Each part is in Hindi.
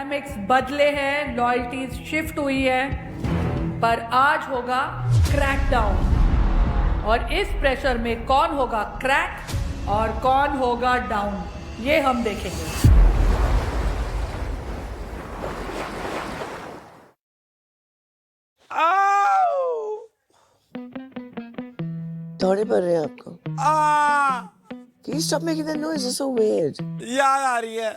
डायनामिक्स बदले हैं, लॉयल्टीज शिफ्ट हुई है, पर आज होगा क्रैकडाउन। और इस प्रेशर में कौन होगा क्रैक और कौन होगा डाउन, ये हम देखेंगे। दौरे पड़ रहे हैं आपको? Can you stop making that noise? It's so weird. याद आ रही है।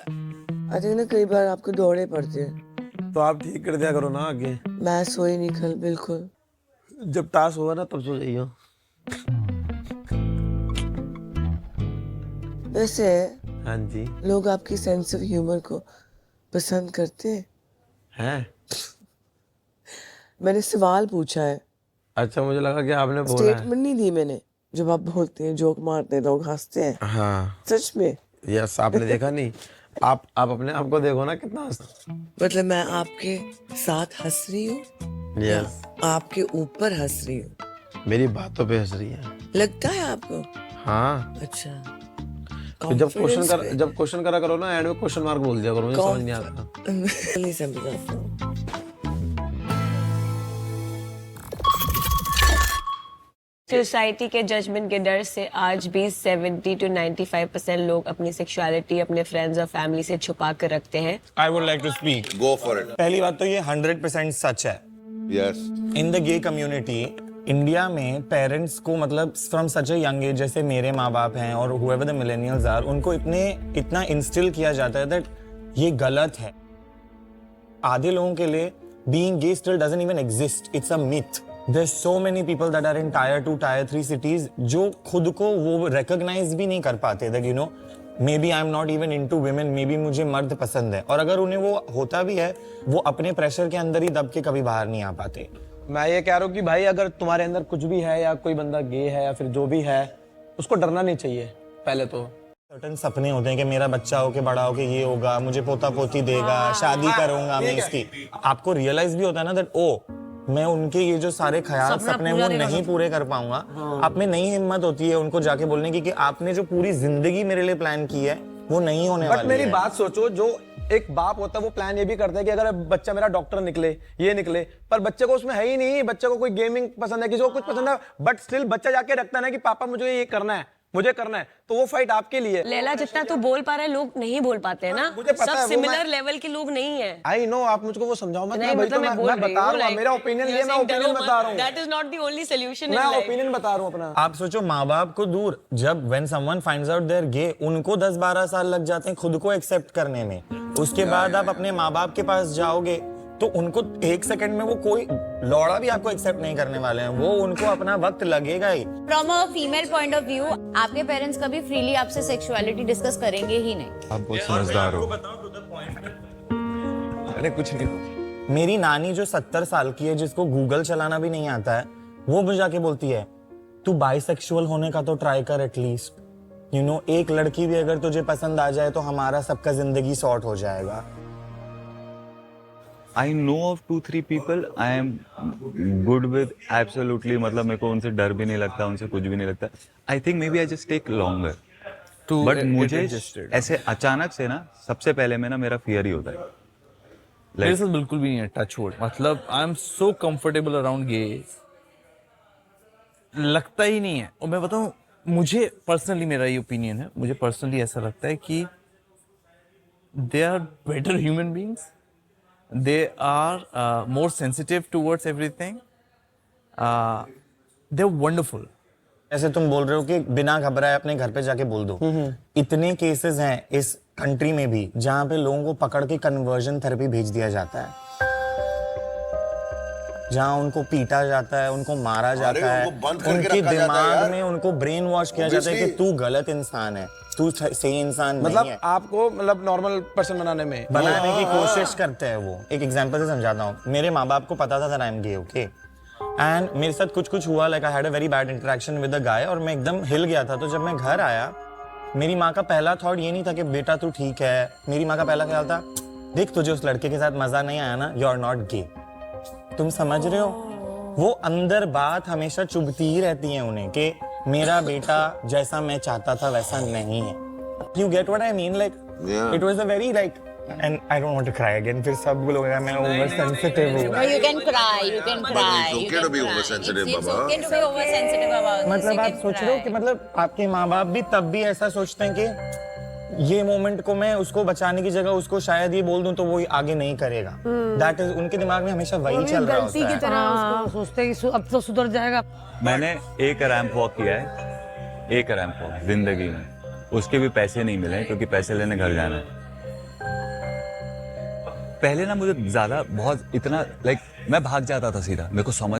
I think ना कई बार आपको दौरे पड़ते हैं। तो आप ठीक कर दिया करो ना आगे। मैं सोई नहीं कल बिल्कुल। जब टास होगा ना तब सो जाइयो। वैसे हाँ जी। लोग आपकी सेंस ऑफ ह्यूमर को पसंद करते हैं। हैं? मैंने सवाल पूछा है, अच्छा मुझे लगा कि आपने बोला है। स्टेटमेंट नहीं दी मैंने। जब आप बोलते हैं, जोक मारते हैं, लोग हंसते हैं। हाँ। सच में? यस, आपने देखा नहीं? आप अपने आप को देखो ना कितना मतलब मैं आपके साथ हंस रही हूँ? यस। आपके ऊपर हंस रही हूँ? मेरी बातों पे हंस रही है। लगता है आपको? हाँ। अच्छा। तो जब क्वेश्चन करा करो ना, एंड में क्वेश्चन मार्क बोल दिया करो, मुझे समझ नहीं आता। नहीं समझ आता। सोसाइटी के जजमेंट के डर से आज भी 70 to 95% लोग अपनी सेक्सुअलिटी अपने फ्रेंड्स और फैमिली से छुपा कर रखते हैं। I would like to speak. Go for it. पहली बात तो ये 100% सच है। Yes. In the gay community India में पेरेंट्स को मतलब from such a young age, जैसे मेरे माँ बाप हैं और whoever the millennials are, उनको इतना इंस्टिल किया जाता है दैट ये गलत है। आधे लोगों के लिए being gay still doesn't even exist. It's a myth. There's so many people that are in tier 2, tier 3 cities जो खुद को वो recognize भी नहीं कर पाते that you know maybe I'm not even into women, maybe मुझे मर्द पसंद है, और अगर उन्हें वो होता भी है वो अपने प्रेशर के अंदर ही दब के कभी बाहर नहीं आ पाते। मैं ये कह रहा हूँ कि भाई अगर तुम्हारे अंदर कुछ भी है या कोई बंदा गे है या फिर जो भी है, उसको डरना नहीं चाहिए। पहले तो सर्टेन सपने होते हैं कि मेरा बच्चा हो के बड़ा हो के ये होगा, मुझे पोता पोती देगा, शादी करूंगा मैं इसकी। आपको रियलाइज भी होता है ना दैट ओ मैं उनके ये जो सारे ख्याल सपने वो नहीं पूरे कर पाऊंगा। आप में नहीं हिम्मत होती है उनको जाके बोलने की कि आपने जो पूरी जिंदगी मेरे लिए प्लान की है वो नहीं होने वाली है। मेरी बात सोचो, जो एक बाप होता है वो प्लान ये भी करता है कि अगर बच्चा मेरा डॉक्टर निकले, ये निकले, पर बच्चे को उसमें है ही नहीं। बच्चे को कोई गेमिंग पसंद है, किसी को कुछ पसंद है, बट स्टिल बच्चा जाके रखता है ना कि पापा मुझे ये करना है, मुझे करना है। तो वो फाइट आपके लिए। लैला जितना तू बोल पा रहा है लोग नहीं बोल पाते हैं ना। मुझे पता है, सब सिमिलर लेवल के लोग नहीं है। आई नो, आप मुझको वो समझाओ मत। नहीं, मतलब मैं बता रहा हूँ मेरा ओपिनियन, ये मैं ओपिनियन बता रहा हूँ। That is not the only solution in मैं life. ओपिनियन बता रहा हूँ अपना। आप सोचो माँ बाप को दूर, जब when someone finds out they're gay उनको 10-12 साल लग जाते हैं खुद को एक्सेप्ट करने में। उसके बाद आप अपने माँ बाप के पास जाओगे तो उनको 1 सेकंड में वो कोई लौड़ा भी आपको एक्सेप्ट नहीं करने वाले हैं, वो उनको अपना वक्त लगेगा ही। From a female point of view आपके पेरेंट्स कभी फ्रीली आपसे सेक्सुअलिटी डिस्कस करेंगे ही नहीं। आप बहुत समझदार हो। अरे कुछ नहीं। मेरी नानी जो 70 साल की है, जिसको गूगल चलाना भी नहीं आता है, वो मुझे जाके बोलती है तू बाइसेक्सुअल होने का तो ट्राई कर एटलीस्ट। यू नो एक लड़की भी अगर तुझे पसंद आ जाए तो हमारा सबका जिंदगी सॉर्ट हो जाएगा। I know of 2-3 people I am good with absolutely, मतलब मेरे को उनसे डर भी नहीं लगता, उनसे कुछ भी नहीं लगता। I think maybe I just take longer. But मुझे ऐसे अचानक से ना सबसे पहले में ना मेरा फियर ही होता है। मेरे साथ बिल्कुल भी नहीं है, टच वुड। मतलब I am so comfortable around gay, लगता ही नहीं है। और मैं बताऊं, मुझे पर्सनली, मेरा ये ओपिनियन है, मुझे पर्सनली ऐसा लगता है कि they are better human beings, they are more sensitive towards everything, they're wonderful. ऐसे तुम बोल रहे हो कि बिना घबराए अपने घर पे जाके बोल दो। इतने केसेस हैं इस कंट्री में भी जहां पे लोगों को पकड़ के कन्वर्जन थेरेपी भेज दिया जाता है, जहां उनको पीटा जाता है, उनको मारा जाता है, उनके दिमाग में उनको ब्रेन वॉश किया जाता है कि तू गलत इंसान है, तू सही इंसान नहीं है। मतलब आपको मतलब नॉर्मल पर्सन बनाने की कोशिश करते हैं वो। एक एग्जांपल से समझाता हूँ। मेरे माँ बाप को पता था I am gay, okay, and मेरे साथ कुछ हुआ, like I had a very bad interaction with a guy, और मैं एकदम हिल गया था। तो जब मैं घर आया, मेरी माँ का पहला थॉट ये नहीं था कि बेटा तू ठीक है। मेरी माँ का पहला ख्याल था, देख तुझे उस लड़के के साथ मजा नहीं आया ना, यू आर नॉट गे। तुम समझ रहे हो? वो अंदर बात हमेशा चुभती ही रहती है उन्हें कि मेरा बेटा जैसा मैं चाहता था वैसा नहीं है। You get what I mean? Like, it was a very like and I don't want to cry again. फिर सब लोग कहेंगे मैं ओवर सेंसिटिव हूँ। No, you can cry. You can cry. it's okay to be oversensitive, It's Baba. okay to be oversensitive about this. मतलब You आप can सोच रहे हो cry. कि मतलब आपके माँ बाप भी तब भी ऐसा सोचते हैं कि ये मोमेंट को मैं उसको बचाने की जगह उसको शायद ये बोल दूं तो वो आगे नहीं करेगा। दैट इज उनके दिमाग में हमेशा वही चल रहा गलती होता की है। तरह उसको सोचते हैं कि अब तो सुधर जाएगा। मैंने एक रैंप वॉक किया है, एक रैंप वॉक जिंदगी में, उसके भी पैसे नहीं मिले क्योंकि पैसे लेने घर जाना है। पहले ना मुझे ज्यादा बहुत इतना लाइक मैं भाग जाता था सीधा, मेरे को समझ